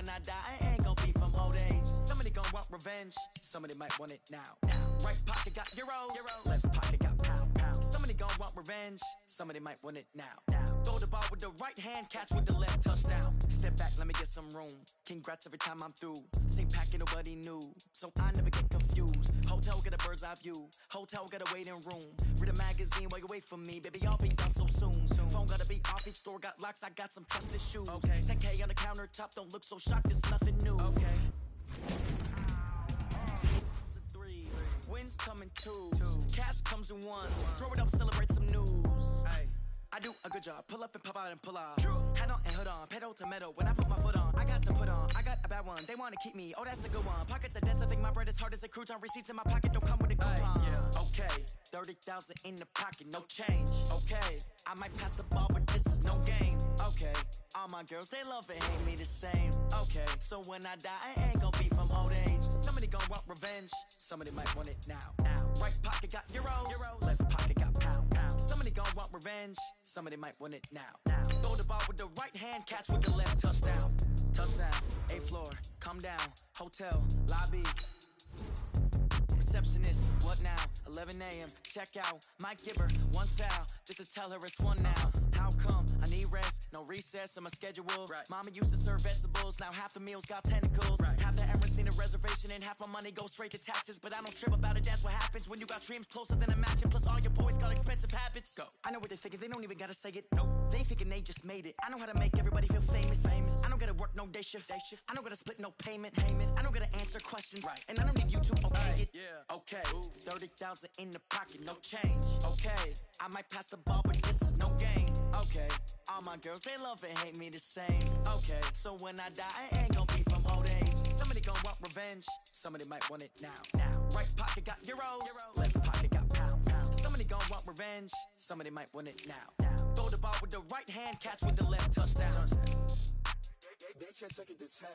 when I die, I ain't gon' be from old age. Somebody gon' want revenge, somebody might want it now. Right pocket got euros, left pocket got pound. Somebody gon' want revenge, somebody might want it now. Throw the ball with the right hand, catch with the left, touchdown. Step back, let me get some room. Congrats every time I'm through. Same packet, nobody knew, so I never get confused. Hotel get a bird's eye view, hotel get a waiting room. Read a magazine while you wait for me, baby, I'll be done so soon. Phone gotta be off, each store got locks, I got some trusted shoes. 10K on the countertop, don't look so shocked, it's nothing new. Wins come in twos, cash comes in ones. Throw it up, celebrate some news. I do a good job, pull up and pop out and pull out. Head on and hood on, pedal to metal. When I put my foot on, I got to put on. I got a bad one, they wanna keep me, oh that's a good one. Pockets are dense, I think my bread is hard as a crouton. Receipts in my pocket don't come with a coupon. Okay, 30,000 in the pocket, no change. Okay, I might pass the ball, but this is no game. Okay, all my girls, they love it, hate me the same. Okay, so when I die, I ain't gon' be from old age. Somebody gon' want revenge, somebody might want it now. Right pocket got euros, left pocket got pound. Somebody gon' want revenge, somebody might want it now. Throw the ball with the right hand, catch with the left, touchdown. Touchdown, 8th floor, come down, hotel, lobby. Receptionist, what now? 11 a.m. check out. Might give her one foul just to tell her it's one now. How come? I need rest, no recess in my schedule. Mama used to serve vegetables, now half the meals got tentacles. Half the errands need a reservation and half my money goes straight to taxes. But I don't trip about it, that's what happens when you got dreams closer than a matching. Plus all your boys got expensive habits. Go. I know what they're thinking, they don't even gotta say it. Nope. They thinking they just made it. I know how to make everybody feel famous. I don't gotta work no day shift. I don't gotta split no payment. I don't gotta answer questions. And I don't need you to okay it. Okay, 30,000 in the pocket, no change. Okay, I might pass the ball, but this is no game. Okay, all my girls, they love it, hate me the same. Okay, so when I die, I ain't gon' be from old age. Somebody gon' want revenge, somebody might want it now. Right pocket got euros, left pocket got pound. Somebody gon' want revenge, somebody might want it now. Throw the ball with the right hand, catch with the left, touchdown. They can't take it to 10.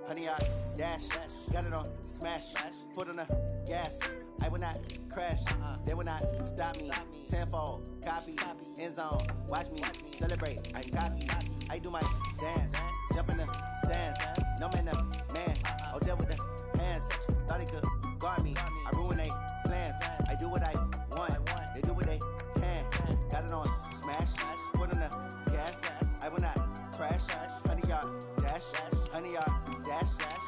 Honey, I dash, got it on smash, foot on the gas. I will not crash, they will not stop me. Tenfold, copy, end zone, watch me celebrate. I'm cocky, I do my dance, jump in the stands. No man, the man, oh there with the hands. Thought he could guard me, I ruin they plans. I do what I want, they do what they can. Got it on smash, foot on the gas. I will not crash, honey, y'all dash, honey, y'all dash,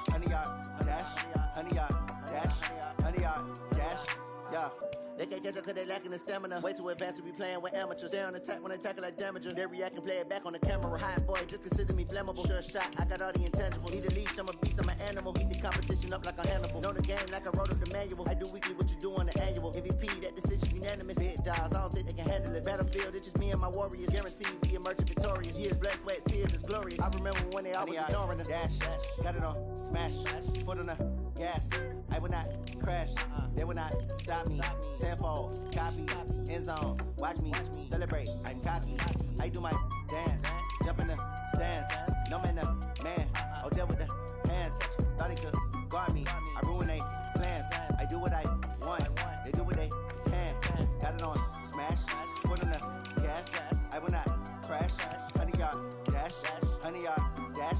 honey, y'all dash, honey, y'all dash, honey, y'all dash, yeah. They can't catch up cause they lacking the stamina. Way too advanced to be playing with amateurs. Stay on attack when they tackle like damager. They react and play it back on the camera. Hot boy, just consider me flammable. Sure shot, I got all the intangibles. Need a leash, I'm a beast, I'm an animal. Heat the competition up like a Hannibal. Know the game like I wrote up the manual. I do weekly what you do on the annual. MVP, that decision unanimous. Big dogs, I don't think they can handle it. Battlefield, it's just me and my warriors. Guaranteed we emerging victorious. Years, blood, sweat, tears, it's glorious. I remember when they always ignoring us. Dash, got it on smash, foot on the gas. I will not crash, they will not stop me. Tenfold, copy, end zone, watch me celebrate. I'm cocky, I do my dance, jump in the stands. No man, the man, oh there with the hands. Thought he could guard me, I ruin they plans. I do what I want, they do what they can. Got it on smash, foot on the gas. I will not crash, honey y'all dash, honey y'all dash,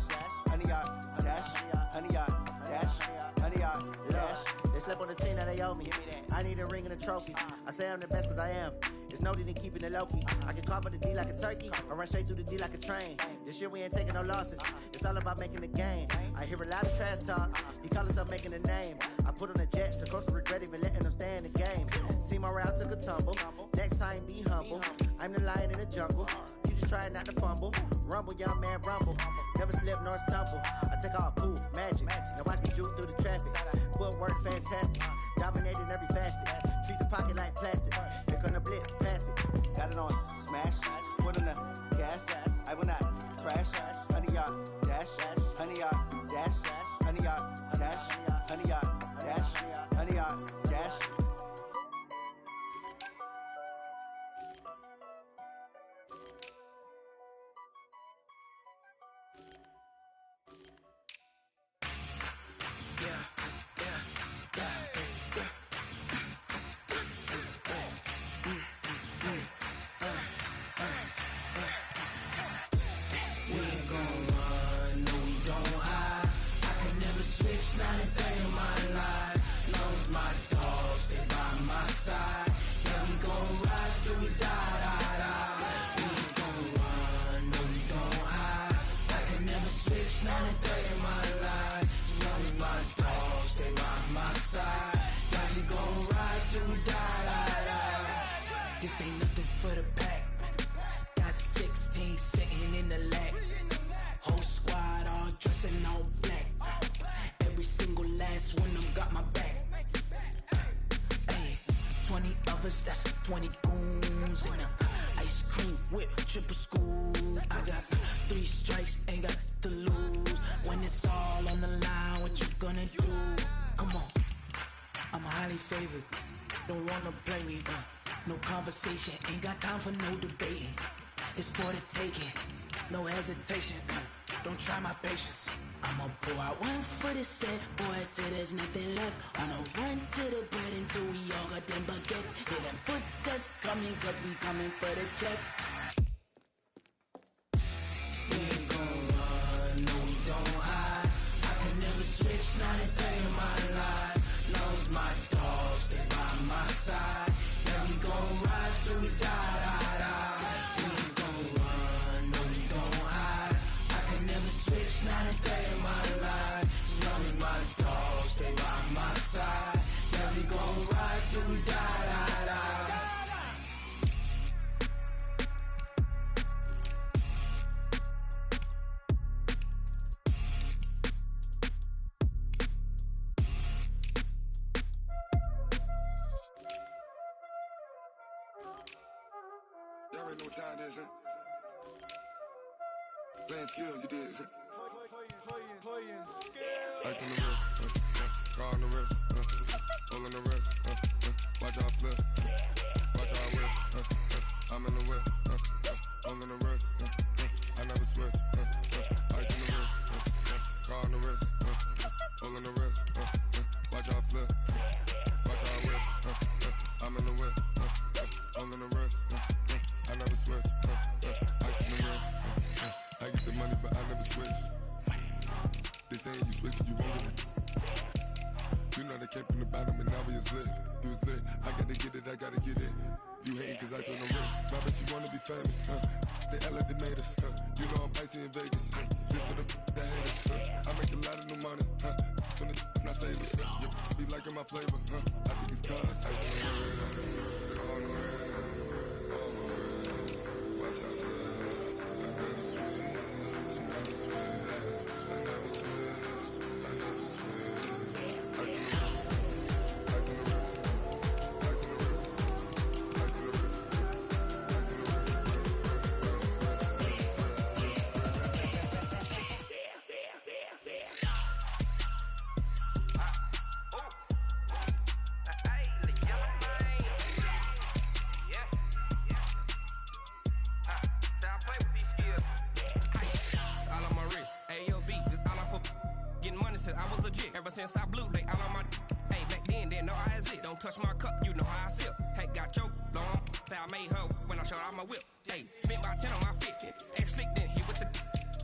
honey y'all dash, honey y'all dash, honey y'all dash. They slept on the team, now they owe me. I need a ring and a trophy. I say I'm the best cause I am. There's no need in keeping it low-key. I can carve the D like a turkey, or run straight through the D like a train. This year we ain't taking no losses. It's all about making the game. I hear a lot of trash talk. He call himself making a name. I put on the jets, the coach will regret even letting them stay in the game. Team morale took a tumble. Next time be humble. I'm the lion in the jungle. You just trying not to fumble. Rumble, young man, rumble. Never slip nor stumble. I take off, poof, magic. Now watch me juke through the traffic. Footwork fantastic. Dominating every facet. Treat the pocket like plastic. Here come the blitz, pass it. Got it on smash, foot on the gas. I will not crash. Honey y'all dash, honey y'all dash, honey y'all dash, honey y'all This ain't nothing for the pack. Got 16 sitting in the lap. Whole squad all dressing all black. Every single last one of them got my back. Hey, 20 of us, that's 20 goons in the ice cream whip, triple scoop. I got 3 strikes, ain't got to lose. When it's all on the line, what you gonna do? Come on, I'm highly favored. Don't wanna play me, no conversation, ain't got time for no debating. It's for the taking, no hesitation, don't try my patience. I'ma pour out one for the set, boy, till there's nothing left. On a run to the bread until we all got them baguettes. Hear them footsteps coming, cause we coming for the check. We ain't gon' run, no we don't hide. I can never switch, not a day in my life. Knows my dogs, they by my side. Yeah, we gon' ride till we die, die, die. We ain't gon' run, no we don't hide. I can never switch, not a day in my life. As long as my dogs, stay by my side. Yeah, we gon' ride till we die, die, die. Y'all already know what time it is, huh? Playing skills, you did. Playing skills. Ice on the wrist, car on the wrist, hole on the wrist, watch how I flip, watch how I whip, I'm in the whip, hole on the wrist, I never switch, ice on the wrist, car on the wrist, hole on the wrist, watch how I flip, watch how I whip, I'm in the whip, hole on the wrist, I never switch, ice on the wrist, I get the money but I never switch. They saying you switch, you won't get it. You know they came from the bottom and now we is lit. You was lit, I gotta get it, I gotta get it. You hating cause ice on the wrist. I bet you wanna be famous, They act like they made us, You know I'm icy in Vegas, This for the that hate us, I make a lot of new money, When it's not savers, You be liking my flavor, I think it's cause ice on the wrist, on the wrist, on the wrist. Watch out, cuz I never switch, never switch. I never switch, I never switch. Ice on the wrist, ice on the wrist, ice on the wrist, ice on the wrist, ice on the wrist, I was legit. Ever since I blew, they all on my hey, back then, didn't know I exist. Don't touch my cup, you know how I sip. Hey, got your long. Say I made her when I showed out my whip. Hey, spent my 10 on my fit. Ex slick, then he with the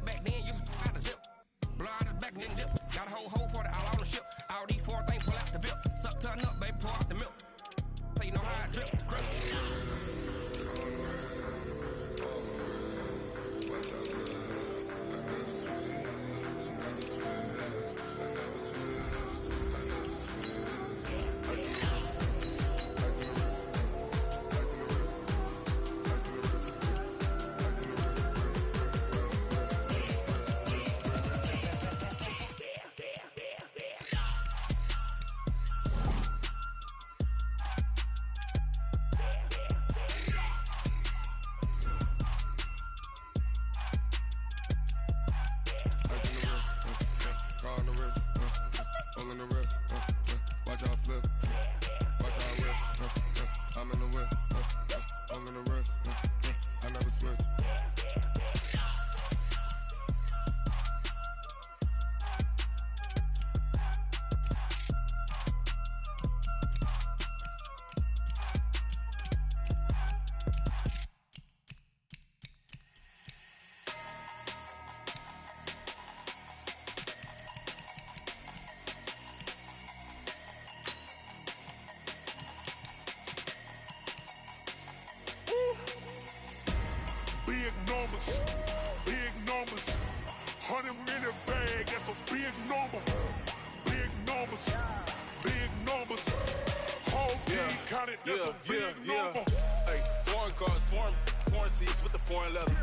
back then, used to out the zip. Blow out his back, then dip. Got a whole party all on the ship. All these 4 things pull out the bip. Suck, turn up, baby, pour out the milk. So you know how I drip. Grip. Big numbers, 100 minute bag, that's a big number. Big numbers, whole team kinda counted, that's a big number. Hey, foreign cars, foreign seats with the foreign leather.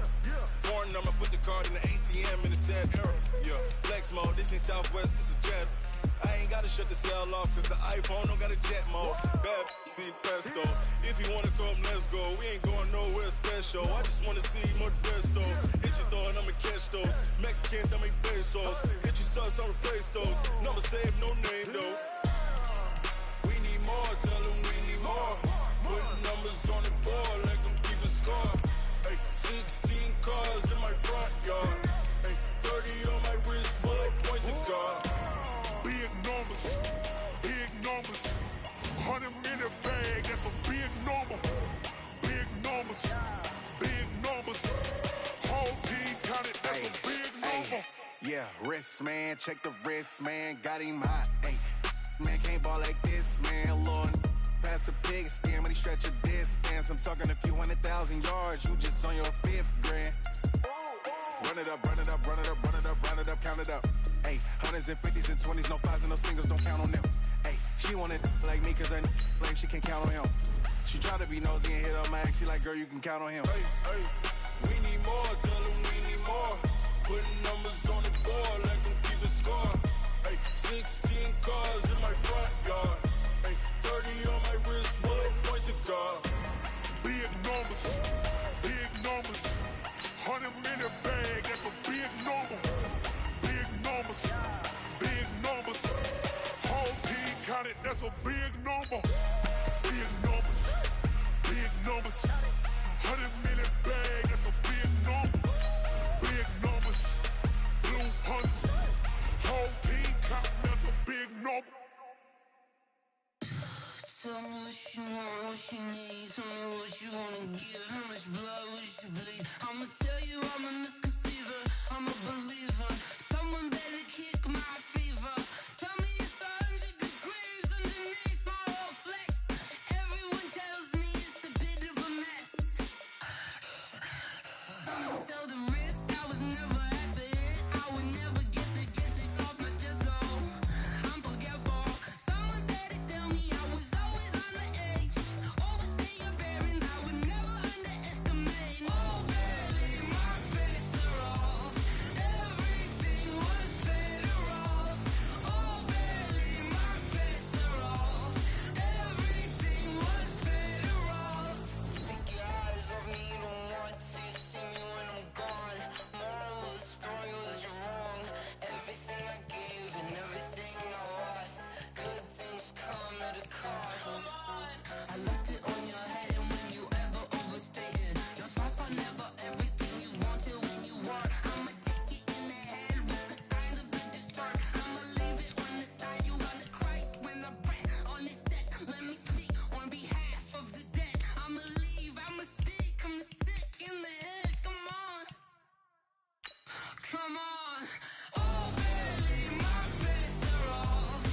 Foreign number, put the card in the ATM in the sad era. Yeah, flex mode, this ain't Southwest, this is Jet. I ain't gotta shut the cell off, cause the iPhone don't got a jet mode. Bad beat pesto. If you wanna come, let's go. We ain't going nowhere special. I just wanna see more Desto. Hit your throw and I'ma catch those. Mexican, dummy pesos. Hit your sauce, I'll replace those. Number save, no name though. We need more, tell them we need more. Putting numbers on the board, let them keep a score. Hey, 16 cars in my front yard. Hey, 30 on my wrist, bullet point to God. Big numbers, big numbers. 100 minute bag, that's a big number. Big numbers, big numbers. Whole team counted, that's a big number. Yeah, wrist man, check the wrist man, got him hot. Hey, man can't ball like this, man. Lord, pass the pig skin when he stretch a distance. I'm talking a few 100,000 yards, you just on your 5th grand. Run it up, run it up, run it up, run it up, run it up, count it up. Hey, 100s and 50s and 20s, no 5s and no singles, don't count on them. Hey, she wanted like me cause her like she can't count on him. She tried to be nosy and hit up my ex, she like, girl, you can count on him. Hey, hey, we need more, tell them we need more. Putting numbers on the board, let them keep a score. Hey, 16 cars in my front yard. Hey, 30 on my wrist, bullet point to God. Big numbers, big numbers. 100 minute bag, that's a big number. Big numbers, big numbers. Whole team counted, that's a big number. Big numbers, big numbers. 100 minute bag, that's a big number. Big numbers, blue hunts. Whole team counting, that's a big number. Tell me what you want, what you need. Tell me what you wanna give. How much blood would you bleed? I'ma tell you I'm a misconceiver. I'm a believer. Someone better kick my fever. Tell me it's 100 degrees underneath my whole flesh. Everyone tells me it's a bit of a mess. I'ma tell the risk I was never at the hit. I would never get the off my chest though. I'm forgetful. Someone better tell me I was always on the edge. Overstay your bearings, I would never underestimate. Oh baby, my bets are off. Everything was better off. Oh baby, my bets are off. Everything was better off. Take your eyes off me, you don't want to see me when I'm gone. Moral of the story was you're wrong. Everything I gave and everything I lost. Good things come at a cost. I left it on your head and when you ever overstated. Your thoughts are never everything you wanted when you want. I'ma take it in the head with the signs of the disturbed. I'ma leave it on the side. You on the Christ when I breath on this set. Let me speak on behalf of the dead. I'ma leave, I'ma speak. I'm the sick in the head. Come on. Come on. Oh baby, my bets are off.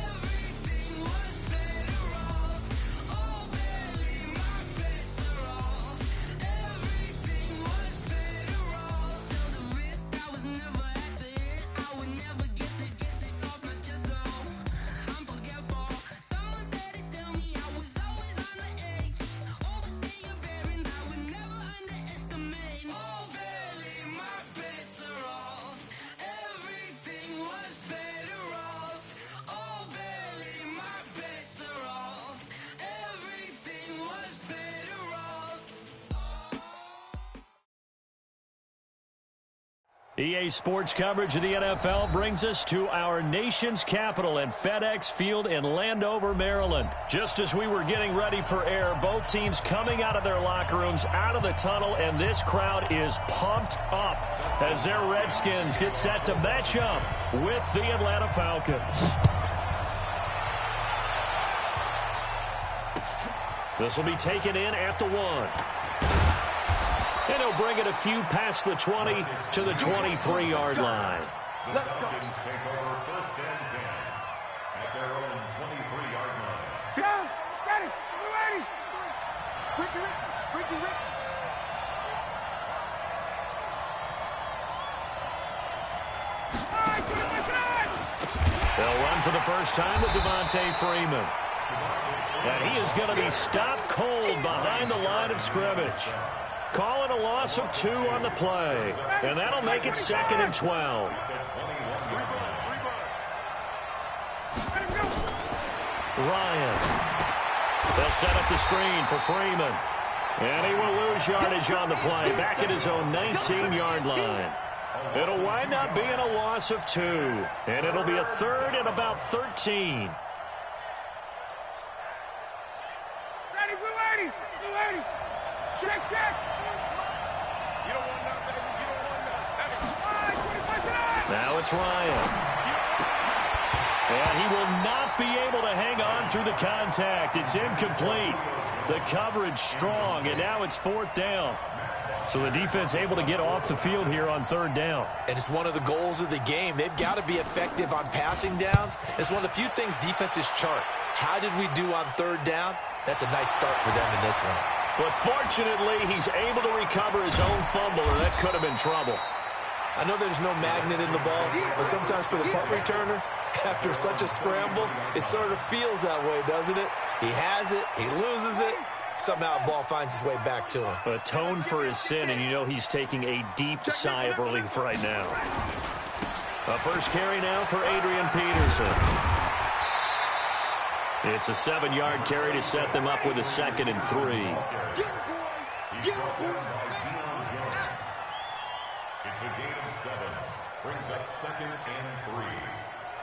Everything was better off. Oh baby, my bets are off. Everything was better off. Tell the risk I was never at the hit. I would never get it off my chest though. I'm forgetful. Someone better tell me I was always on the edge. Overstay your bearings, I would never underestimate. Oh baby, my bets are off. Everything was better off. Oh baby, my bets are off. Everything was better off. EA Sports coverage of the NFL brings us to our nation's capital at FedEx Field in Landover, Maryland. Just as we were getting ready for air, both teams coming out of their locker rooms, out of the tunnel, and this crowd is pumped up as their Redskins get set to match up with the Atlanta Falcons. This will be taken in at the 1. And he'll bring it a few past the 20 to the 23-yard line. The Falcons take over 1st and 10 at their own 23-yard line. Down! Ready! We're ready! Ricky. They'll run for the first time with Devontae Freeman. And he is going to be stopped cold behind the line of scrimmage. Calling a loss of 2 on the play. And that'll make it 2nd and 12. Ryan. They'll set up the screen for Freeman. And he will lose yardage on the play. Back at his own 19-yard line. It'll wind up being a loss of 2. And it'll be a 3rd and about 13. Ready, blue 80. Blue 80. Check. You don't want that, baby. You don't want that. Now it's Ryan. And he will not be able to hang on through the contact. It's incomplete. The coverage strong, and now it's 4th down. So the defense able to get off the field here on 3rd down. And it's one of the goals of the game. They've got to be effective on passing downs. It's one of the few things defenses chart. How did we do on 3rd down? That's a nice start for them in this one. But fortunately, he's able to recover his own fumble, or that could have been trouble. I know there's no magnet in the ball, but sometimes for the punt returner, after such a scramble, it sort of feels that way, doesn't it? He has it, he loses it, somehow the ball finds its way back to him. Atoned for his sin, and you know he's taking a deep sigh of relief right now. A first carry now for Adrian Peterson. It's a 7-yard carry to set them up with a 2nd and 3. It's a gain of 7. Brings up 2nd and 3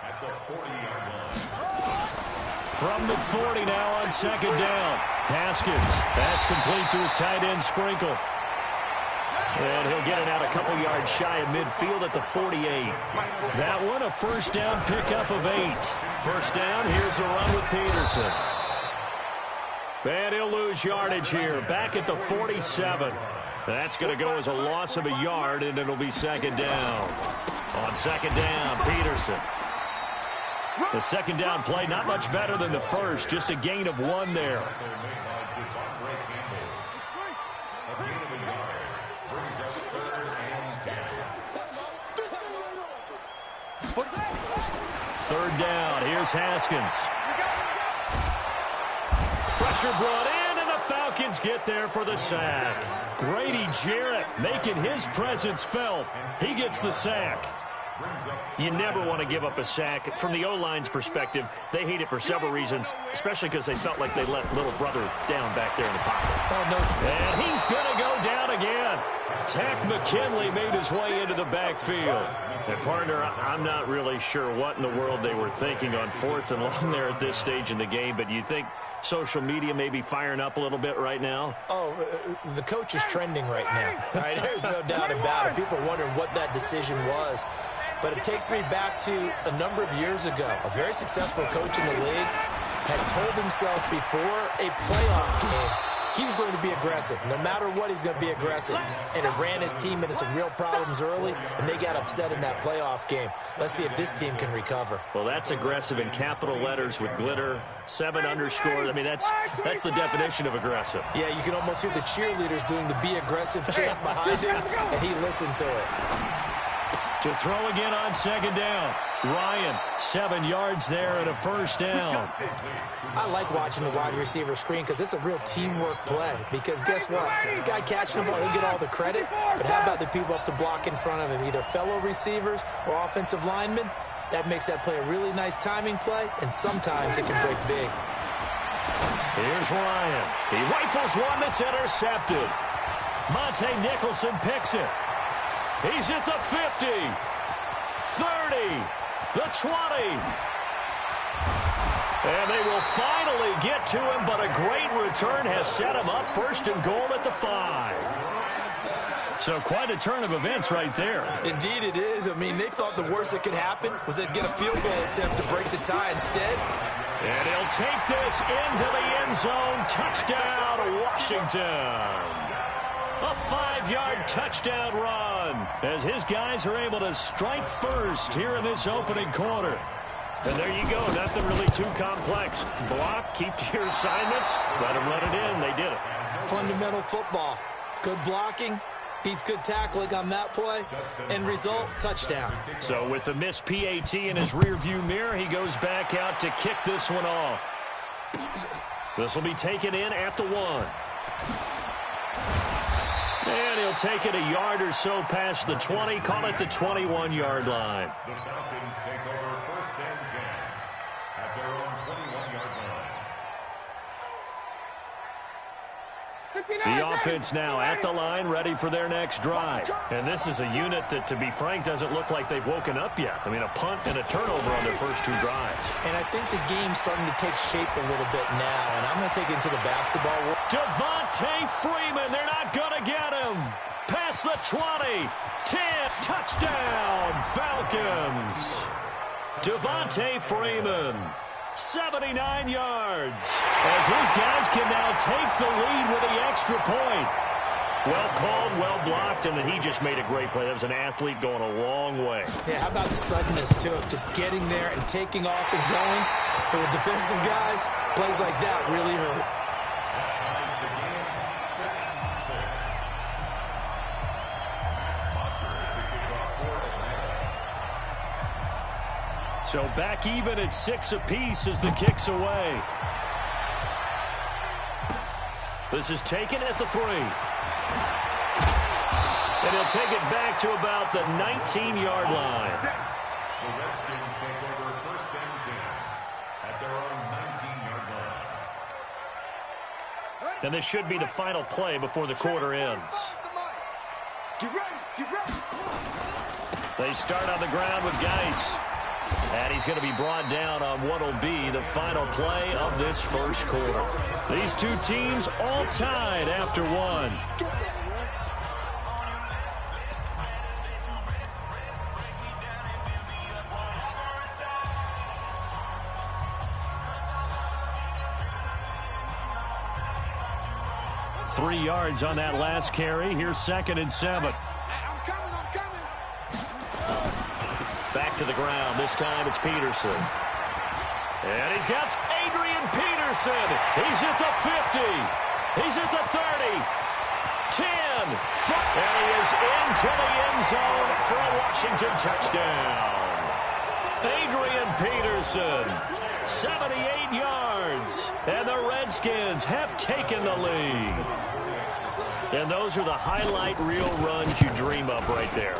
at the 40-yard line. From the 40 now on 2nd down. Haskins. That's complete to his tight end Sprinkle. And he'll get it out a couple yards shy of midfield at the 48. That one a first down pickup of 8. First down, here's a run with Peterson. And he'll lose yardage here. Back at the 47. That's going to go as a loss of a yard, and it'll be 2nd down. On 2nd down, Peterson. The 2nd down play, not much better than the first. Just a gain of 1 there. Third down, here's Haskins. Pressure brought in, and the Falcons get there for the sack. Grady Jarrett making his presence felt. He gets the sack. You never want to give up a sack. From the O-line's perspective, they hate it for several reasons, especially because they felt like they let little brother down back there in the pocket. Oh, no. And he's going to go down again. Tack McKinley made his way into the backfield. And, partner, I'm not really sure what in the world they were thinking on 4th and long there at this stage in the game, but you think social media may be firing up a little bit right now? Oh, the coach is trending right now. All right, there's no doubt about it. People are wondering what that decision was. But it takes me back to a number of years ago. A very successful coach in the league had told himself before a playoff game he was going to be aggressive. No matter what, he's going to be aggressive. And it ran his team into some real problems early, and they got upset in that playoff game. Let's see if this team can recover. Well, that's aggressive in capital letters with glitter, 7 underscores. I mean, that's the definition of aggressive. Yeah, you can almost hear the cheerleaders doing the be aggressive chant behind him, and he listened to it. To throw again on 2nd down. Ryan, 7 yards there and a first down. I like watching the wide receiver screen because it's a real teamwork play. Because guess what? The guy catching the ball, he'll get all the credit. But how about the people up to block in front of him, either fellow receivers or offensive linemen? That makes that play a really nice timing play, and sometimes it can break big. Here's Ryan. He rifles one that's intercepted. Monte Nicholson picks it. He's at the 50, 30, the 20. And they will finally get to him, but a great return has set him up 1st and goal at the 5. So quite a turn of events right there. Indeed it is. I mean, they thought the worst that could happen was they'd get a field goal attempt to break the tie instead. And he'll take this into the end zone. Touchdown, Washington. A 5-yard touchdown run as his guys are able to strike first here in this opening quarter. And there you go. Nothing really too complex. Block, keep to your assignments, let them run it in. They did it. Fundamental football. Good blocking beats good tackling on that play. End result, touchdown. So with the missed PAT in his rearview mirror, he goes back out to kick this one off. This will be taken in at the 1. And he'll take it a yard or so past the 20, call it the 21-yard line. The Falcons take over 1st and 10 at their own 21-yard line. The offense now at the line, ready for their next drive. And this is a unit that, to be frank, doesn't look like they've woken up yet. I mean, a punt and a turnover on their first 2 drives. And I think the game's starting to take shape a little bit now, and I'm going to take it into the basketball world. Devontae Freeman, they're not going to get him. Past the 20, 10, touchdown, Falcons. Devontae Freeman, 79 yards, as his guys can now take the lead with the extra point. Well called, well blocked, and then he just made a great play. That was an athlete going a long way. Yeah, how about the suddenness to it? Just getting there and taking off and going. For the defensive guys, plays like that really hurt. So back even at 6 apiece as the kick's away. This is taken at the 3. And he'll take it back to about the 19-yard line. The Redskins take over 1st and 10 at their own 19-yard line. And this should be the final play before the quarter ends. Get ready, get ready. They start on the ground with Geis. And he's going to be brought down on what will be the final play of this first quarter. These 2 teams all tied after 1. Three yards on that last carry. Here's 2nd and 7. Back to the ground. This time it's Peterson. And he's got Adrian Peterson. He's at the 50. He's at the 30. 10. And he is into the end zone for a Washington touchdown. Adrian Peterson, 78 yards. And the Redskins have taken the lead. And those are the highlight reel runs you dream of right there.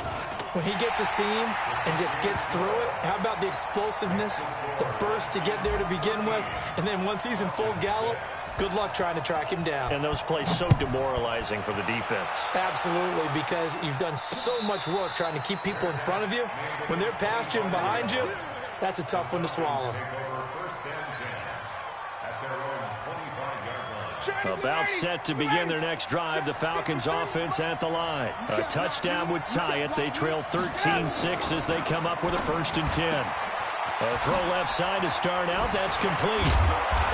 When he gets a seam and just gets through it, how about the explosiveness, the burst to get there to begin with, and then once he's in full gallop, good luck trying to track him down. And those plays so demoralizing for the defense. Absolutely, because you've done so much work trying to keep people in front of you. When they're past you and behind you, that's a tough one to swallow. About set to begin their next drive, the Falcons offense at the line. A touchdown would tie it. They trail 13-6 as they come up with a 1st and 10. A throw left side to start out. That's complete.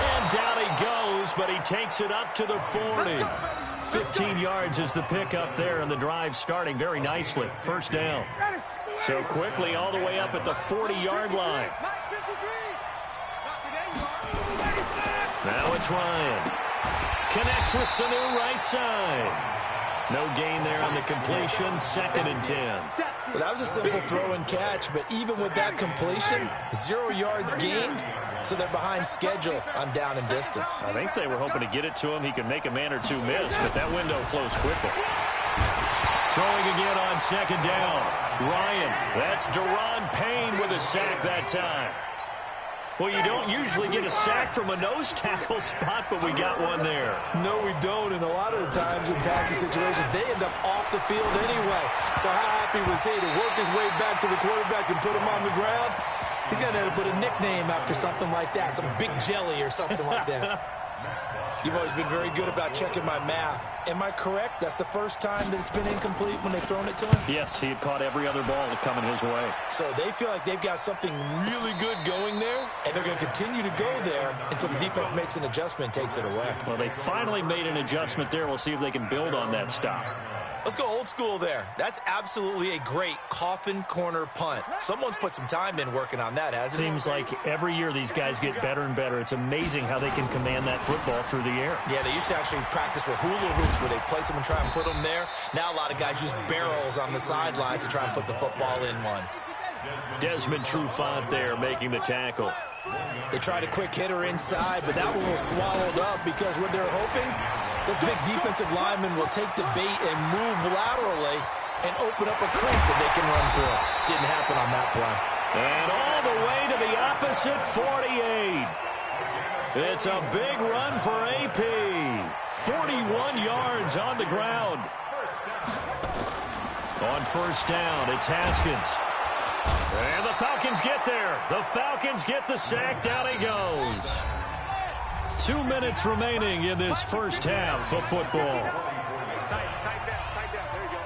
And down he goes, but he takes it up to the 40. 15 yards is the pickup there, and the drive starting very nicely. 1st down. So quickly all the way up at the 40-yard line. Now it's Ryan. Connects with Sanu right side. No gain there on the completion. 2nd and 10. Well, that was a simple throw and catch, but even with that completion, 0 yards gained, so they're behind schedule on down and distance. I think they were hoping to get it to him. He could make a man or 2 miss, but that window closed quickly. Throwing again on 2nd down. Ryan, that's Deron Payne with a sack that time. Well, you don't usually get a sack from a nose tackle spot, but we got one there. No, we don't, and a lot of the times in passing situations, they end up off the field anyway. So how happy was he to work his way back to the quarterback and put him on the ground? He's going to have to put a nickname after something like that, some Big Jelly or something like that. You've always been very good about checking my math. Am I correct? That's the first time that it's been incomplete when they've thrown it to him? Yes, he had caught every other ball coming his way. So they feel like they've got something really good going there, and they're going to continue to go there until the defense makes an adjustment and takes it away. Well, they finally made an adjustment there. We'll see if they can build on that stop. Let's go old school there. That's absolutely a great coffin corner punt. Someone's put some time in working on that, hasn't it? Seems like every year these guys get better and better. It's amazing how they can command that football through the air. Yeah, they used to actually practice with hula hoops where they place them and try and put them there. Now a lot of guys use barrels on the sidelines to try and put the football in one. Desmond Trufant there making the tackle. They tried a quick hitter inside, but that one was swallowed up because what they're hoping, those big defensive linemen will take the bait and move laterally and open up a crease that they can run through. Didn't happen on that play. And all the way to the opposite 48. It's a big run for AP. 41 yards on the ground. On first down, it's Haskins. And the Falcons get there. The Falcons get the sack. Down he goes. 2 minutes remaining in this first half of football. Tight down. There you go.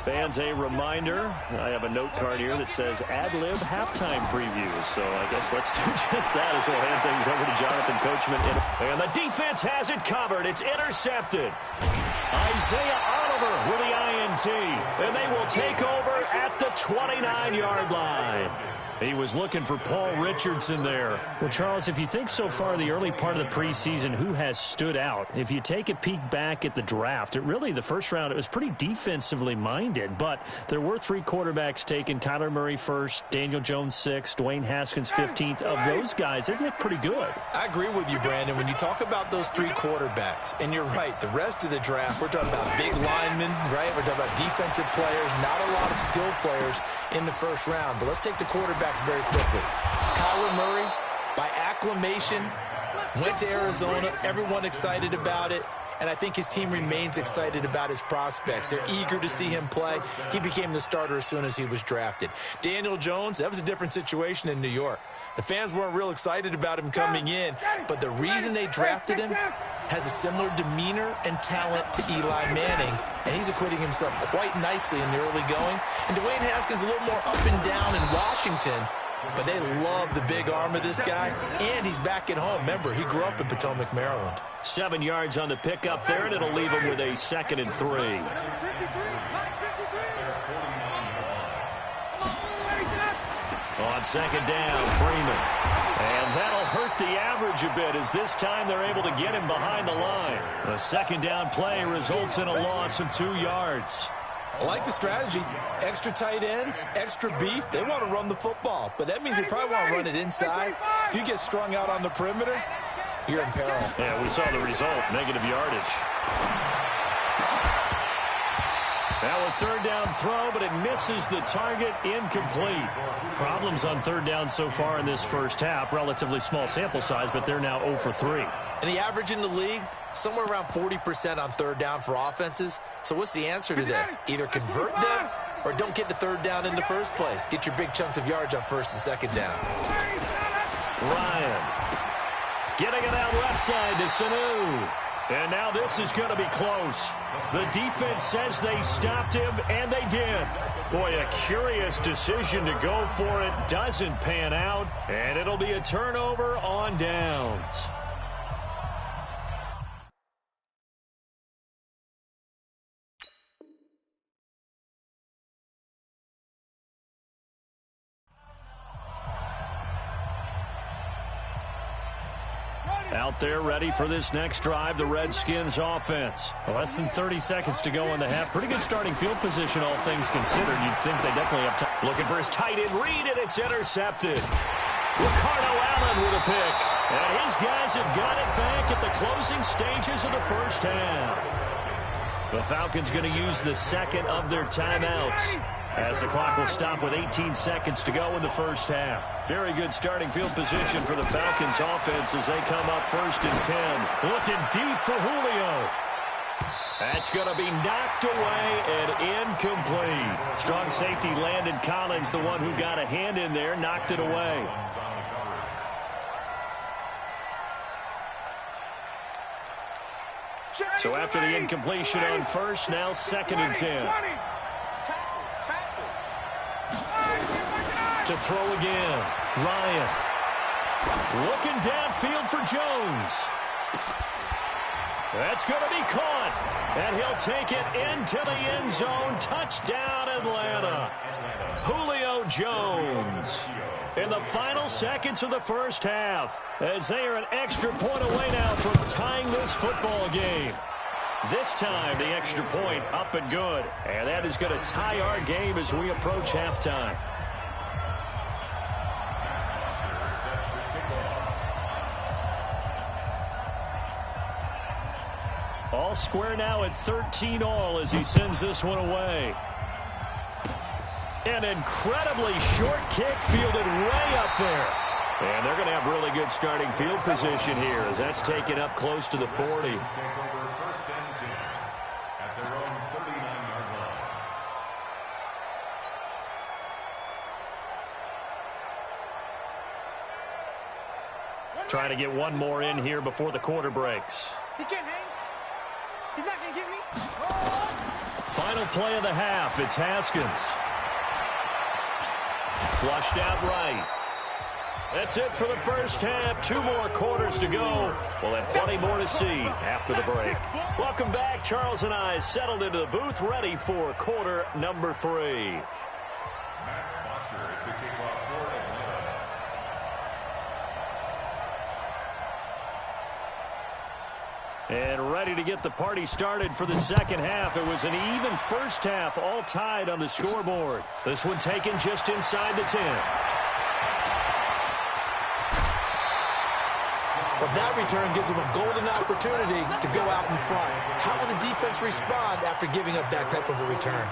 Fans, a reminder, I have a note card here that says ad-lib halftime previews. So I guess let's do just that as we'll hand things over to Jonathan Coachman. And the defense has it covered. It's intercepted. Isaiah Oliver with the INT. And they will take over at the 29-yard line. He was looking for Paul Richardson there. Well, Charles, if you think so far the early part of the preseason, who has stood out? If you take a peek back at the draft, the first round, it was pretty defensively minded. But there were 3 quarterbacks taken. Kyler Murray first, Daniel Jones 6th, Dwayne Haskins 15th. Of those guys, they look pretty good. I agree with you, Brandon. When you talk about those 3 quarterbacks, and you're right, the rest of the draft, we're talking about big linemen, right? We're talking about defensive players, not a lot of skill players in the first round. But let's take the quarterbacks very quickly. Kyler Murray, by acclamation, went to Arizona. Everyone excited about it. And I think his team remains excited about his prospects. They're eager to see him play. He became the starter as soon as he was drafted. Daniel Jones, that was a different situation in New York. The fans weren't real excited about him coming in, but the reason they drafted him has a similar demeanor and talent to Eli Manning, and he's acquitting himself quite nicely in the early going. And Dwayne Haskins a little more up and down in Washington, but they love the big arm of this guy, and he's back at home. Remember, he grew up in Potomac, Maryland. 7 yards on the pickup there, and it'll leave him with a 2nd and 3. On 2nd down, Freeman. And that'll hurt the average a bit as this time they're able to get him behind the line. A 2nd down play results in a loss of 2 yards. I like the strategy. Extra tight ends, extra beef. They want to run the football, but that means they probably want to run it inside. If you get strung out on the perimeter, you're in peril. Yeah, we saw the result, negative yardage. Now a 3rd down throw, but it misses the target, incomplete. Problems on 3rd down so far in this first half. Relatively small sample size, but they're now 0 for 3. And the average in the league, somewhere around 40% on 3rd down for offenses. So what's the answer to this? Either convert them or don't get to 3rd down in the first place. Get your big chunks of yards on 1st and 2nd down. Ryan getting it out left side to Sanu. And now this is going to be close. The defense says they stopped him, and they did. Boy, a curious decision to go for it. Doesn't pan out, and it'll be a turnover on downs. Out there ready for this next drive, the Redskins offense. Less than 30 seconds to go in the half. Pretty good starting field position, all things considered. You'd think they definitely have time. Looking for his tight end read, and it's intercepted. Ricardo Allen with a pick. And his guys have got it back at the closing stages of the first half. The Falcons going to use the 2nd of their timeouts, as the clock will stop with 18 seconds to go in the first half. Very good starting field position for the Falcons offense as they come up 1st and 10. Looking deep for Julio. That's going to be knocked away and incomplete. Strong safety Landon Collins, the one who got a hand in there, knocked it away. So after the incompletion on 1st, now 2nd and 10. To throw again. Ryan. Looking downfield for Jones. That's going to be caught. And he'll take it into the end zone. Touchdown, Atlanta. Julio Jones. In the final seconds of the first half, as they are an extra point away now from tying this football game. This time, the extra point up and good. And that is going to tie our game as we approach halftime. All square now at 13-all as he sends this one away. An incredibly short kick fielded way up there. And they're going to have really good starting field position here as that's taken up close to the 40. Trying to get one more in here before the quarter breaks. He can't hang. He's not going to get me. Final play of the half. It's Haskins. Flushed out right. That's it for the first half. 2 more quarters to go. We'll have plenty more to see after the break. Welcome back. Charles and I settled into the booth, ready for quarter number 3. And ready to get the party started for the second half. It was an even first half, all tied on the scoreboard. This one taken just inside the 10. Well, that return gives them a golden opportunity to go out in front. How will the defense respond after giving up that type of a return?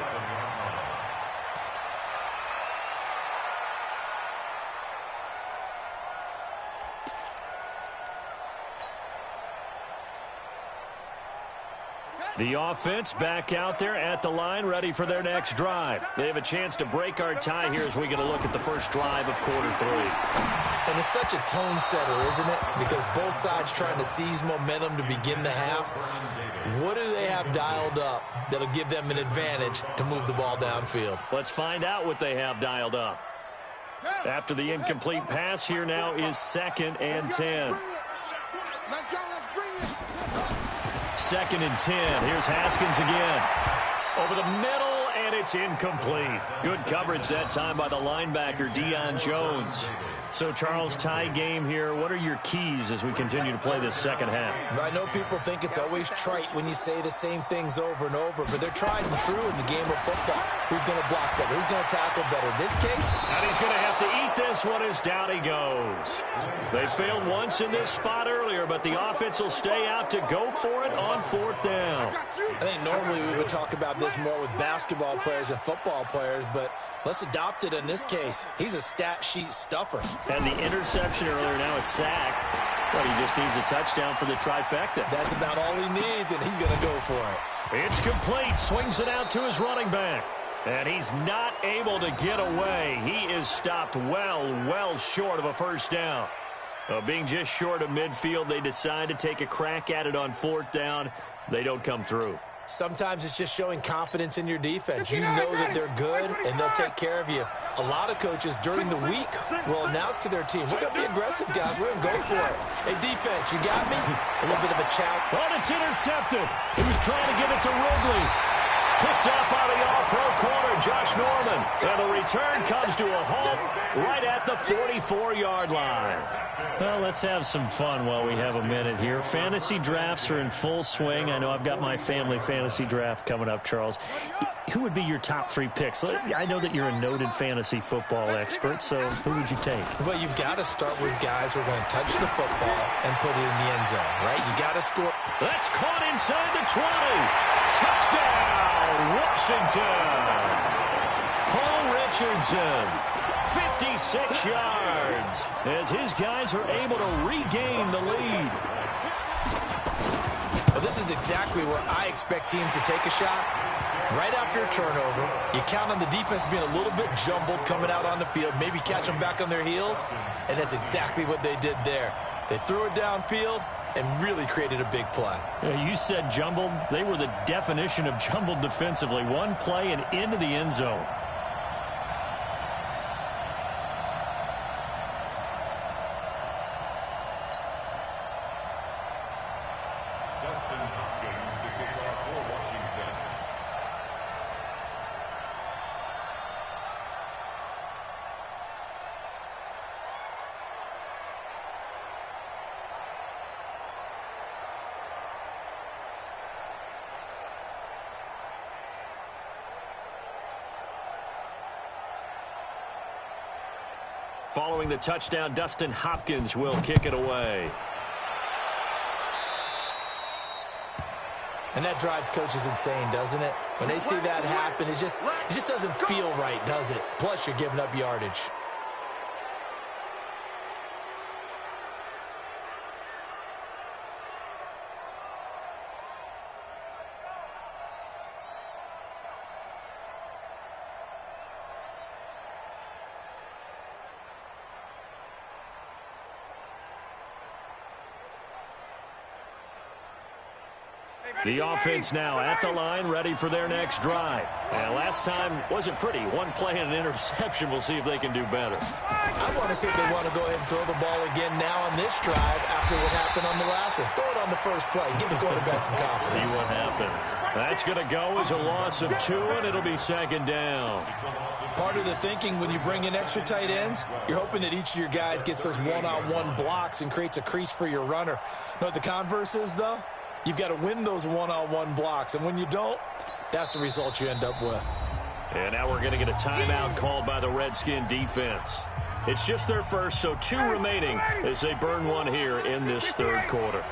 The offense back out there at the line, ready for their next drive. They have a chance to break our tie here as we get a look at the first drive of quarter 3. And it's such a tone setter, isn't it? Because both sides trying to seize momentum to begin the half. What do they have dialed up that'll give them an advantage to move the ball downfield? Let's find out what they have dialed up. After the incomplete pass, here now is 2nd and 10. Let's go. Let's bring it. 2nd and 10. Here's Haskins again. Over the middle, and it's incomplete. Good coverage that time by the linebacker, Deion Jones. So, Charles, tie game here. What are your keys as we continue to play this second half? I know people think it's always trite when you say the same things over and over, but they're tried and true in the game of football. Who's going to block better? Who's going to tackle better? In this case, and he's going to have to eat this one as down he goes. They failed once in this spot earlier, but the offense will stay out to go for it on 4th down. I think normally we would talk about this more with basketball players and football players, but let's adopt it in this case. He's a stat sheet stuffer. And the interception earlier, now a sack. But he just needs a touchdown for the trifecta. That's about all he needs, and he's going to go for it. It's complete. Swings it out to his running back. And he's not able to get away. He is stopped well short of a first down. Being just short of midfield, they decide to take a crack at it on 4th down. They don't come through. Sometimes it's just showing confidence in your defense. You know that they're good, and they'll take care of you. A lot of coaches during the week will announce to their team, we're going to be aggressive, guys. We're going to go for it. Hey, defense, you got me? A little bit of a chow. Oh, it's intercepted. He was trying to give it to Ridley. Picked up by the all-pro corner, Josh Norman. And the return comes to a halt right at the 44-yard line. Well, let's have some fun while we have a minute here. Fantasy drafts are in full swing. I know I've got my family fantasy draft coming up, Charles. Who would be your top 3 picks? I know that you're a noted fantasy football expert, so who would you take? Well, you've got to start with guys who are going to touch the football and put it in the end zone, right? You got to score. That's caught inside the 20. Touchdown, Washington. Paul Richardson, 56 yards, as his guys are able to regain the lead. Well, this is exactly where I expect teams to take a shot. Right after a turnover, you count on the defense being a little bit jumbled coming out on the field, maybe catch them back on their heels, and that's exactly what they did there. They threw it downfield and really created a big play. You said jumbled. They were the definition of jumbled defensively. One play and into the end zone. Following the touchdown, Dustin Hopkins will kick it away. And that drives coaches insane, doesn't it? When they see that happen, it just doesn't feel right, does it? Plus, you're giving up yardage. The offense now at the line, ready for their next drive. And last time wasn't pretty. One play and an interception. We'll see if they can do better. I want to see if they want to go ahead and throw the ball again now on this drive after what happened on the last one. Throw it on the first play. Give the quarterback some confidence. See what happens. That's going to go as a loss of 2, and it'll be second down. Part of the thinking when you bring in extra tight ends, you're hoping that each of your guys gets those one-on-one blocks and creates a crease for your runner. You know what the converse is, though? You've got to win those one-on-one blocks, and when you don't, that's the result you end up with. And now we're going to get a timeout called by the Redskin defense. It's just their first, so 2 remaining as they burn one here in this third quarter.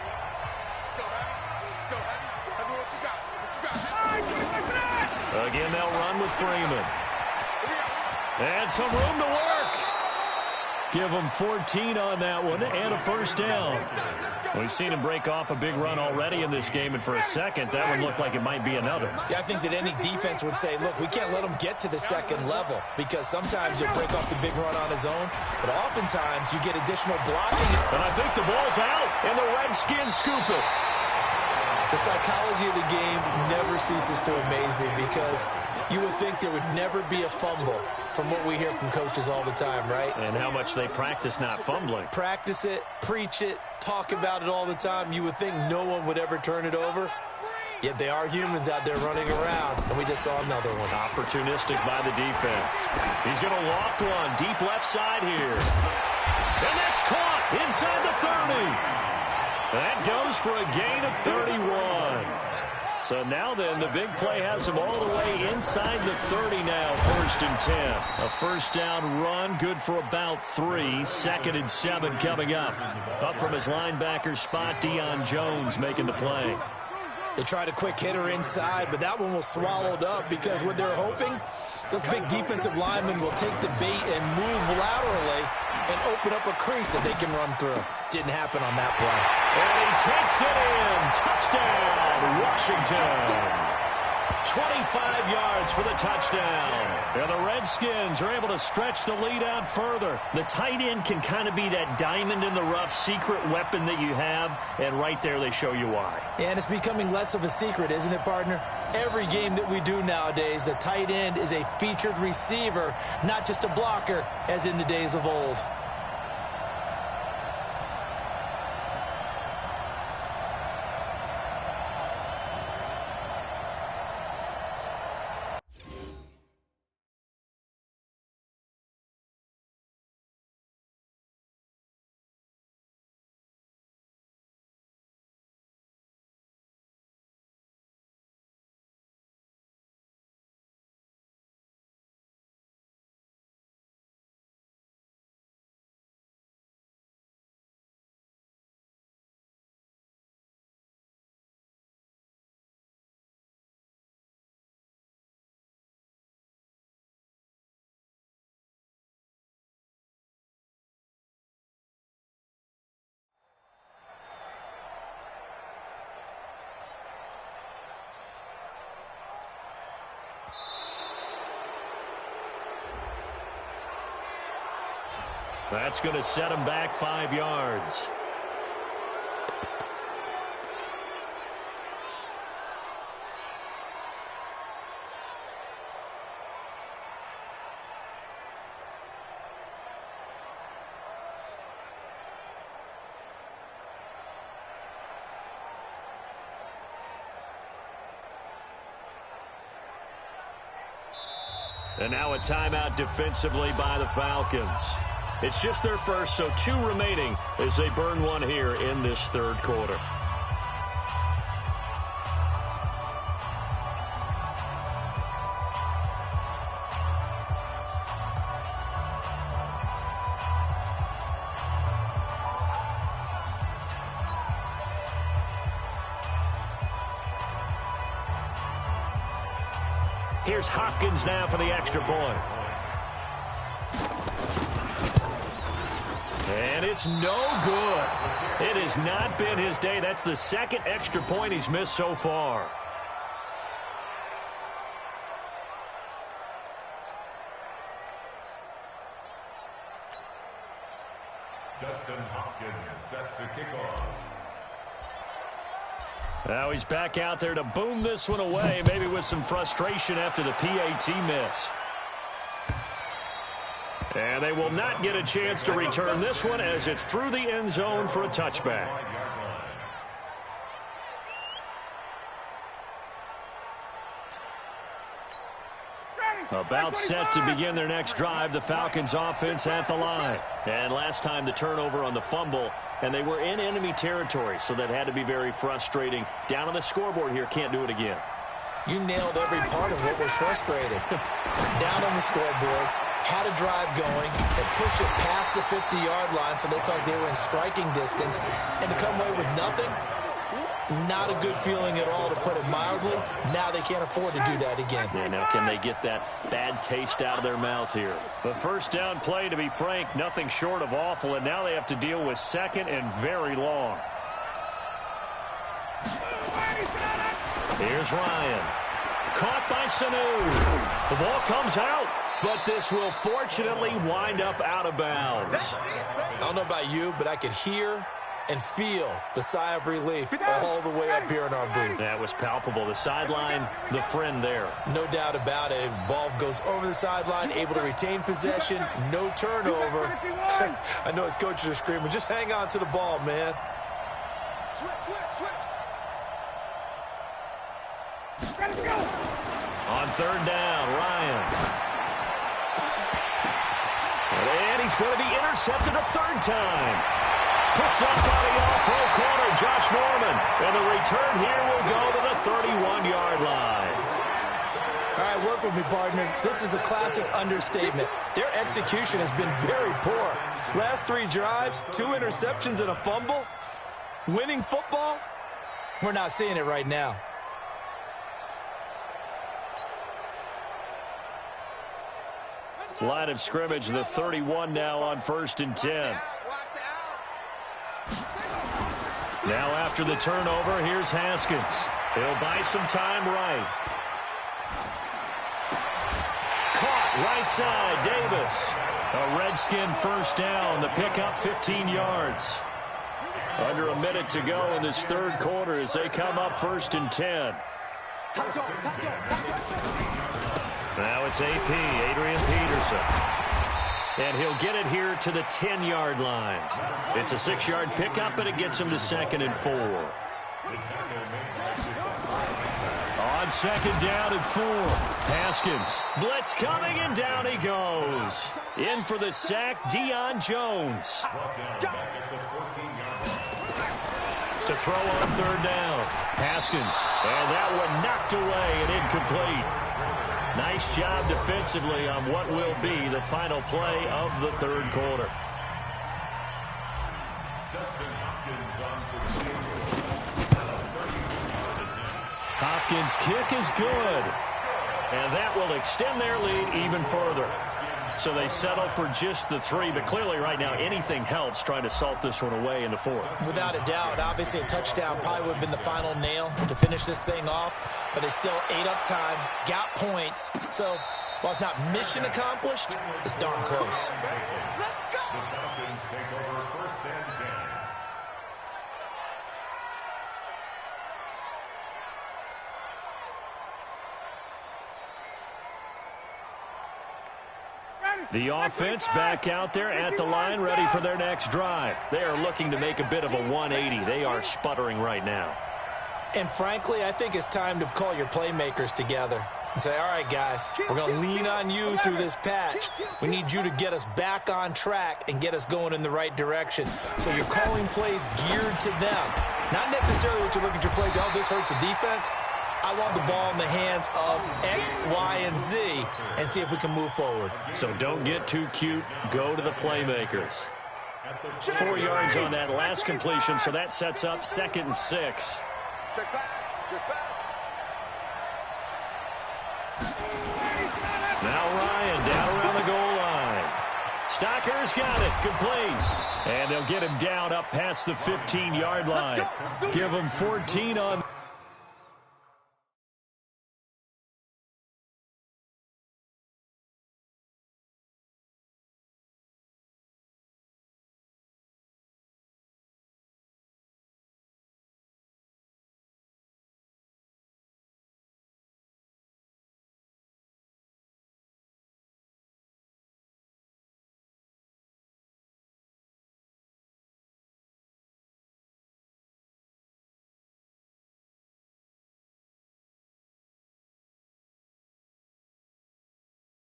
Again, they'll run with Freeman. And some room to work. Give them 14 on that one and a first down. We've seen him break off a big run already in this game, and for a second, that one looked like it might be another. Yeah, I think that any defense would say, look, we can't let him get to the second level because sometimes he'll break off the big run on his own, but oftentimes you get additional blocking. And I think the ball's out, and the Redskins scoop it. The psychology of the game never ceases to amaze me because you would think there would never be a fumble from what we hear from coaches all the time, right? And how much they practice not fumbling. Practice it, preach it, talk about it all the time. You would think no one would ever turn it over. Yet they are humans out there running around, and we just saw another one. Opportunistic by the defense. He's going to loft one deep left side here. And that's caught inside the 30. That goes for a gain of 31. So now then, the big play has him all the way inside the 30 now, 1st and 10. A first down run, good for about 3. 2nd and 7 coming up. Up from his linebacker spot, Deion Jones making the play. They tried a quick hitter inside, but that one was swallowed up because what they're hoping, those big defensive linemen will take the bait and move laterally and open up a crease that they can run through. Didn't happen on that play. And he takes it in. Touchdown, Washington. 25 yards for the touchdown. And the Redskins are able to stretch the lead out further. The tight end can kind of be that diamond in the rough secret weapon that you have, and right there they show you why. And it's becoming less of a secret, isn't it, partner? Every game that we do nowadays, the tight end is a featured receiver, not just a blocker, as in the days of old. That's going to set him back 5 yards. And now a timeout defensively by the Falcons. It's just their first, so 2 remaining as they burn one here in this third quarter. Here's Hopkins now for the extra point. And it's no good. It has not been his day. That's the second extra point he's missed so far. Justin Hopkins set to kick off. Now he's back out there to boom this one away, maybe with some frustration after the PAT miss. And they will not get a chance to return this one as it's through the end zone for a touchback. About set to begin their next drive, the Falcons offense at the line. And last time the turnover on the fumble, and they were in enemy territory, so that had to be very frustrating. Down on the scoreboard here, can't do it again. You nailed every part of what was frustrating. Down on the scoreboard, had a drive going, and pushed it past the 50-yard line so they thought they were in striking distance, and to come away with nothing, not a good feeling at all, to put it mildly. Now they can't afford to do that again. Yeah, now can they get that bad taste out of their mouth here? The first down play, to be frank, nothing short of awful, and now they have to deal with second and very long. Here's Ryan. Caught by Sanu. The ball comes out, but this will fortunately wind up out of bounds. I don't know about you, but I could hear and feel the sigh of relief all the way up here in our booth. That was palpable. The sideline, the friend there. No doubt about it. Ball goes over the sideline, able to retain possession, no turnover. I know his coaches are screaming, just hang on to the ball, man. On third down, Ryan. And he's going to be intercepted a third time. Picked up by the all-pro corner, Josh Norman. And the return here will go to the 31-yard line. All right, work with me, partner. This is a classic understatement. Their execution has been very poor. Last 3 drives, 2 interceptions and a fumble. Winning football? We're not seeing it right now. Line of scrimmage, the 31 now on 1st and 10. Now after the turnover, here's Haskins. He'll buy some time right. Caught right side, Davis. A Redskin first down, the pickup 15 yards. Under a minute to go in this third quarter as they come up 1st and 10. Now it's AP, Adrian Peterson. And he'll get it here to the 10-yard line. It's a 6-yard pickup, but it gets him to 2nd and 4. On 2nd down and 4. Haskins. Blitz coming, and down he goes. In for the sack, Deion Jones. To throw on 3rd down. Haskins. And that one knocked away and incomplete. Nice job defensively on what will be the final play of the third quarter. Hopkins' kick is good. And that will extend their lead even further. So they settle for just the 3, but clearly right now anything helps trying to salt this one away in the 4th. Without a doubt, obviously a touchdown probably would have been the final nail to finish this thing off, but it's still 8 up time, got points. So while it's not mission accomplished, it's darn close. Let's go! The Falcons take over 1st and 10. The offense back out there at the line, ready for their next drive. They are looking to make a bit of a 180. They are sputtering right now. And frankly, I think it's time to call your playmakers together and say, all right, guys, we're going to lean on you through this patch. We need you to get us back on track and get us going in the right direction. So you're calling plays geared to them. Not necessarily what you look at your plays, oh, this hurts the defense. I want the ball in the hands of X, Y, and Z and see if we can move forward. So don't get too cute. Go to the playmakers. 4 yards on that last completion, so that sets up 2nd and 6. Check back. Check back. Now Ryan down around the goal line. Stocker's got it. Complete. And they'll get him down up past the 15-yard line. Give him 14 on.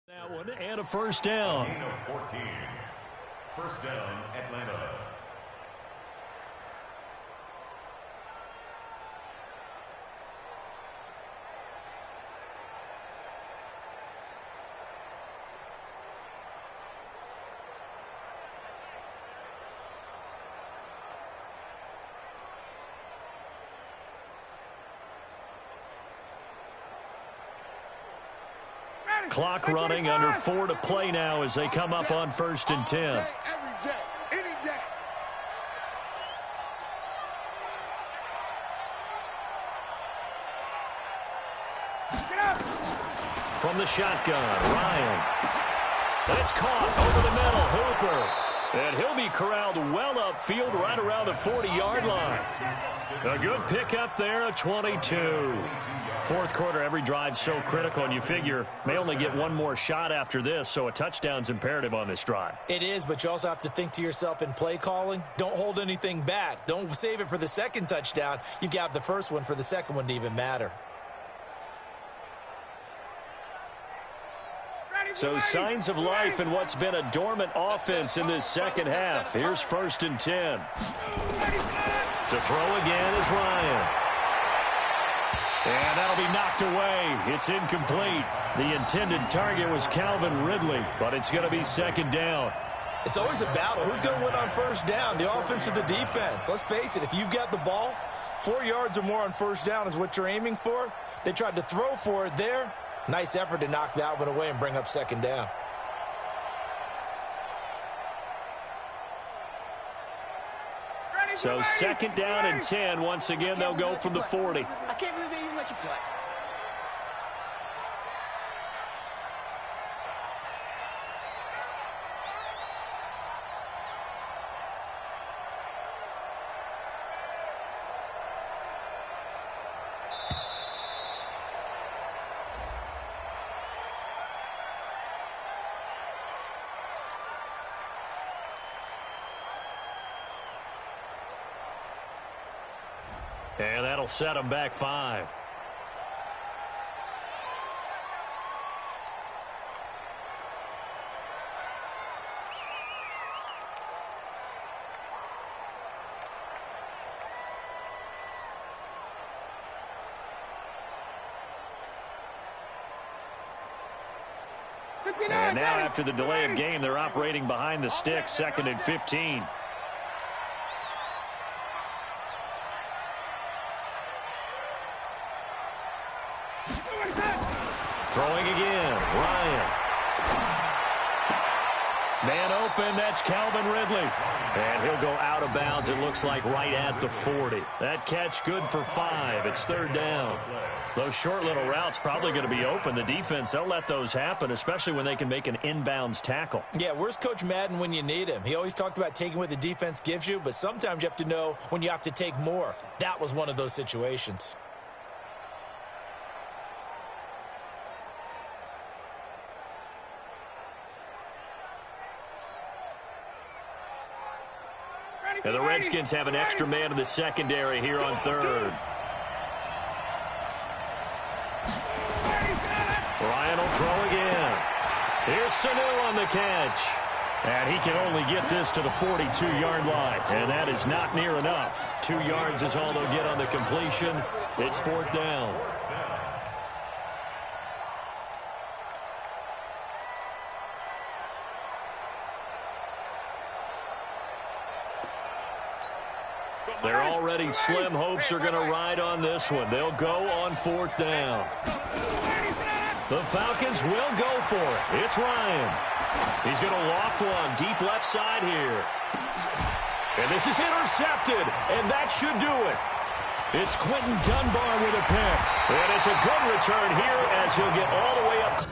That one, and a first down. Gain of 14. First down, Atlanta. Clock running, under 4 to play now as they come up on 1st and 10. Every day, any day. Get up. From the shotgun, Ryan. And it's caught over the middle, Hooper. And he'll be corralled well upfield right around the 40-yard line. A good pickup there, a 22. Fourth quarter, every drive's so critical, and you figure may only get one more shot after this, so a touchdown's imperative on this drive. It is, but you also have to think to yourself in play calling, don't hold anything back. Don't save it for the second touchdown. You got the first one for the second one to even matter. So signs of life in what's been a dormant offense in this second half. Here's 1st and 10. To throw again is Ryan. And that'll be knocked away. It's incomplete. The intended target was Calvin Ridley, but it's going to be 2nd down. It's always a battle. Who's going to win on 1st down, the offense or the defense? Let's face it, if you've got the ball, 4 yards or more on 1st down is what you're aiming for. They tried to throw for it there. Nice effort to knock that one away and bring up 2nd down. So 2nd down and 10. Once again, they'll go from the 40. I can't believe they even let you play. And that'll set them back 5. And now after the delay of game, they're operating behind the sticks, 2nd and 15. Throwing again, Ryan. Man open, that's Calvin Ridley. And he'll go out of bounds, it looks like, right at the 40. That catch good for 5. It's 3rd down. Those short little routes probably going to be open. The defense, they'll let those happen, especially when they can make an inbounds tackle. Yeah, where's Coach Madden when you need him? He always talked about taking what the defense gives you, but sometimes you have to know when you have to take more. That was one of those situations. And the Redskins have an extra man in the secondary here on 3rd. Ryan will throw again. Here's Sanu on the catch. And he can only get this to the 42-yard line. And that is not near enough. 2 yards is all they'll get on the completion. It's 4th down. They're already slim hopes are going to ride on this one. They'll go on 4th down. The Falcons will go for it. It's Ryan. He's going to loft one deep left side here. And this is intercepted, and that should do it. It's Quentin Dunbar with a pick. And it's a good return here as he'll get all the way up.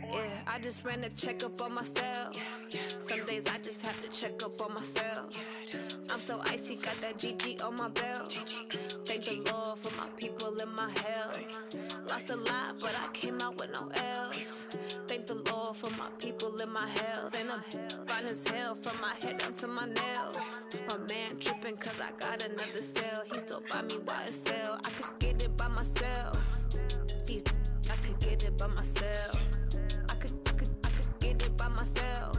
Yeah, I just ran a checkup on myself. Some days I just have to check up on myself. I'm so icy, got that GG on my belt. Thank the Lord for my people and my health. Lost a lot, but I came out with no L's. Thank the Lord for my people and my health. And I'm fine as hell from my head down to my nails. My man tripping cause I got another cell. He still buy me YSL. I could get it by myself. I could get it by myself. I could get it by myself.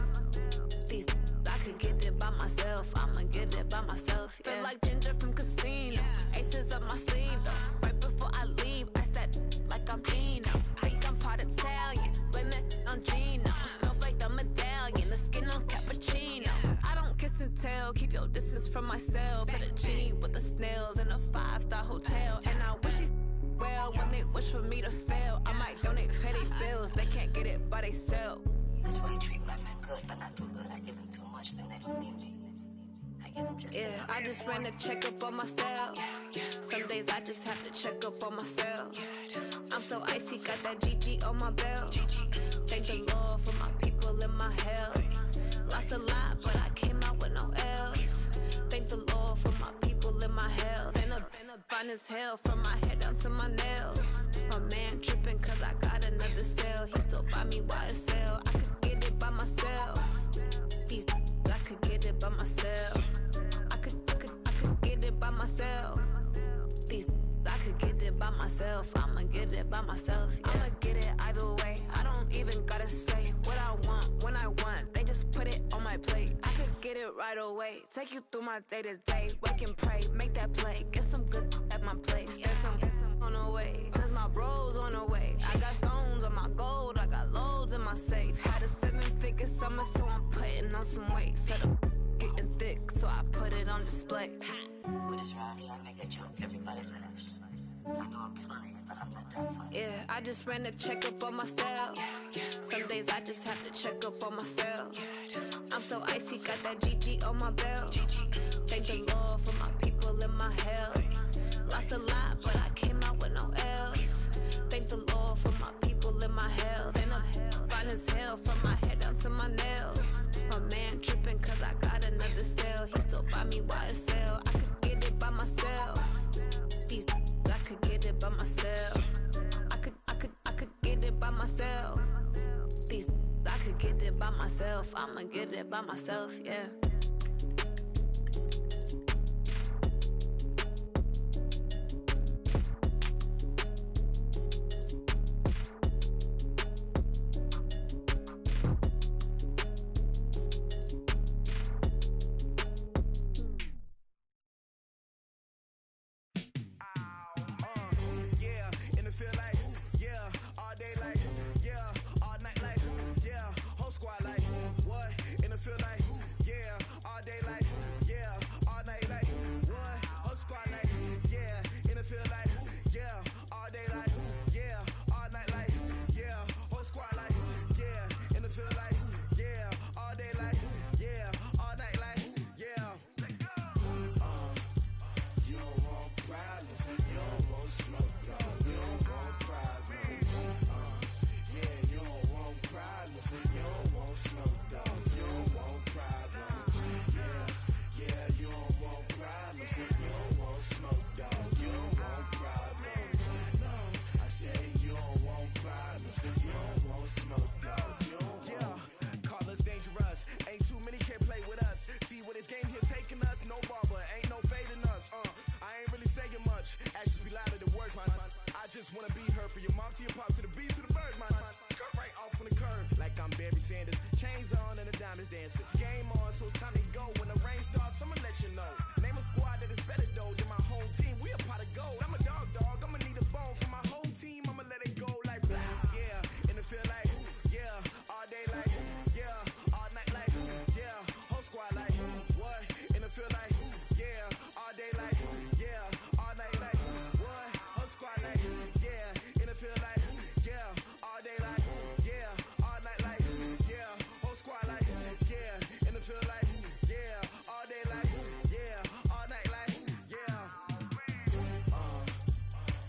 I could get it by myself. I'ma get it by myself. Yeah. Feel like Ginger from Casino. Aces up my sleeve though. Right before I leave, I said like I'm Dino. Think I'm part Italian. Blame it on Gino. Smells like the medallion. The skin on cappuccino. I don't kiss and tell. Keep your distance from myself. At a genie with the snails in a 5-star hotel. And I wish he's well when they wish for me to fail. I might donate petty bills. They can't get it by themselves. That's why you treat my friend good, but not too good. I give them too much, then they don't need me. I give them just yeah, I just ran a checkup on myself. Some days I just have to check up on myself. I'm so icy, got that GG on my belt. Thank the Lord for my people and my health. Lost a lot, but I came out with no L's. Thank the Lord for my people and my health. And I'm fine as hell from my head down to my nails. My man tripping cause I got another cell. He still buy me YSL. I could get it by myself. I could get it by myself. I could get it by myself. I could get it by myself. I'ma get it by myself. Yeah. I'ma get it either way. I don't even gotta say what I want when I want. They just put it on my plate. I could get it right away. Take you through my day to day. Wake and pray, make that play. Get some good at my place. There's some on the way, cause my bro's on the way. I got stones on my gold. I got loads in my safe. Had a 7-figure summer, so I'm putting on some weight. Set up getting thick, so I put it on display. With this rhymes, I make a joke. Everybody laughs. I know I'm funny, but I'm not that funny. Yeah, I just ran a checkup on myself. Some days I just have to check up on myself. I'm so icy, got that GG on my belt. Thank the Lord for my people and my health. Lost a lot, but I came out with no L's. Thank the Lord for my people and my health. And I'm fine as hell from my head down to my nails. My man tripping cause I got another cell. He still buy me YSL. I could get it by myself. I could get it by myself. I could get it by myself. I could get it by myself. I'ma get it by myself, yeah. just wanna be her. For your mom to your pop to the bees to the birds, my skirt right off on the curb. Like I'm Barry Sanders, chains on and the diamonds dancing. Game on, so it's time to go. When the rain starts, I'ma let you know. Name a squad that is better though than my home team. We a pot of gold. I'm a dog, I'ma need a bone for my whole team. I'ma let it go like blah, yeah. And it feel like, yeah. All day like, yeah. All night like, yeah. Whole squad like, what? And it feel like, yeah. All day like, yeah. All night like, what? Whole squad like, yeah. And it feel like, yeah. All day like, yeah. All night like, yeah. Whole squad like, yeah. And it feel like, yeah. All day like, yeah. All night like, yeah.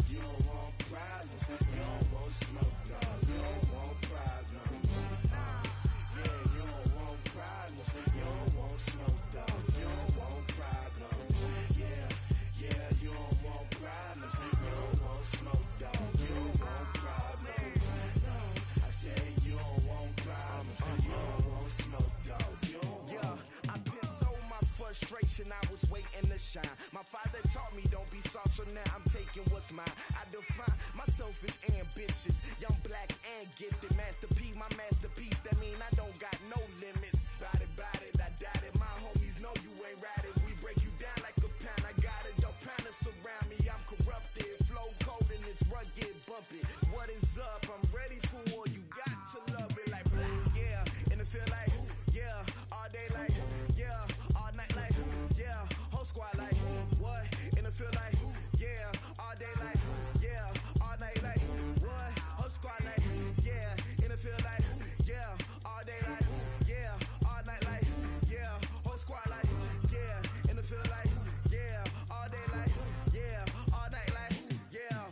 You don't want problems. You don't want smoke, no. You don't want problems. Yeah, you don't want problems. You don't want smoke, dog. You don't want problems. Yeah, you don't want problems. You don't want smoke, dog. You don't want problems. No, I said you don't want problems. You don't want smoke, dog. You don't want. Yeah, I've been so my frustration. I was waiting to shine. My father taught me don't be soft, so now I'm taking what's mine. I define myself as ambitious, young, black, and gifted. Master P, my masterpiece. That mean I don't got no limits. Bout it, I doubt it. My homies know you ain't ratted. We break you down like a pound. I got it, don't pound to surround me. I'm corrupted, flow cold and it's rugged, bumpy. What is up? I'm ready for war. You got to love it like blah, yeah. And it feel like, yeah. All day like, yeah. All night like, yeah. Whole squad like, what? And it feel like, yeah. All day like, yeah. All night like, what? Whole squad like, yeah. And it feel like, yeah. All day like, yeah. All night like, yeah. Whole squad like, yeah. And it feel like, yeah. All day like, yeah. All night like, yeah.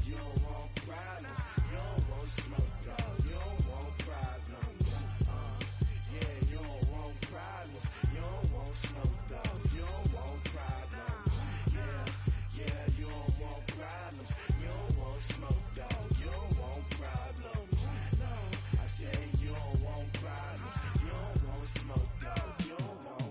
You don't want problems. You don't want smoke, no. You don't want problems. Yeah, you don't want problems. You don't want smoke, dog. You don't want problems. Yeah, you don't want problems. You don't want smoke, dog. You don't want problems. No, I said you don't want problems. You don't want smoke, dog. You don't want.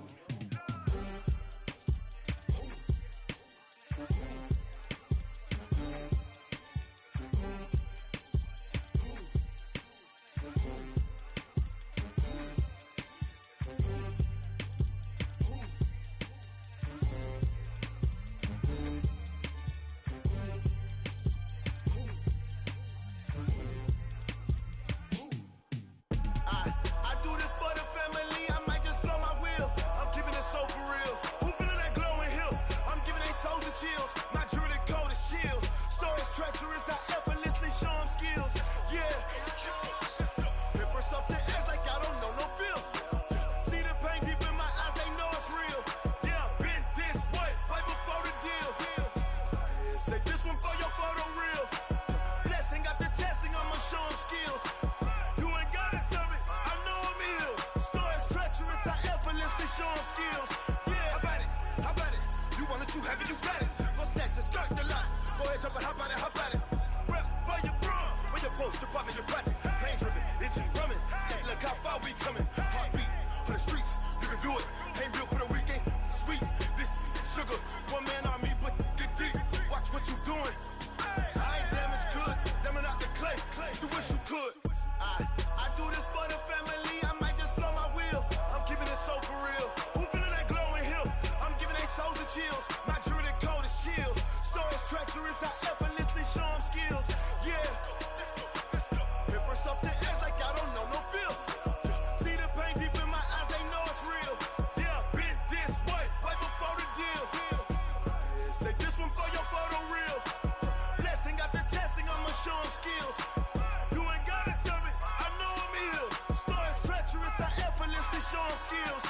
I do this for the family. I might just blow my wheel. I'm keeping it so for real. Who feeling that glowing hill? I'm giving they soldier chills. My jewelry code is chill. Stories treacherous. I effortlessly show them skills. Yeah. Paper stuff the edge like I don't know no feel. See the pain deep in my eyes. They know it's real. Yeah, been this way right before the deal. Say this one for your photo real. Blessing after testing. I'ma show them skills. You ain't gotta tell me, I know I'm ill. Stories treacherous, I effortlessly show them skills. Yeah, how about it? You want it, you have it, you got it. Go snatch it, skirt the lot. Go ahead, jump it, how about it? Rep where you from, where your post, department, your projects. Pain driven, engine drumming. Hey, look how far we coming. Heartbeat on the streets, you can do it. Ain't built for the weekend, sweet. This sugar, one man army, but get deep. Watch what you doing. I ain't damaged goods, damn out the clay. You wish you could. I do this for the family. I might just blow my wheel. I'm keeping it so for real. Who feeling that glowing hill? I'm giving they soldier chills. My jewelry code is chill. Stories treacherous. I effortlessly show them skills. Yeah. Paper stuff the edge like I don't know no feel. See the pain deep in my eyes. They know it's real. Yeah, been this way right before the deal. Say this one for your photo real. Blessing after testing. I'ma show them skills. You ain't gotta tell me, I know I'm ill. Stories treacherous, I effortlessly show them skills.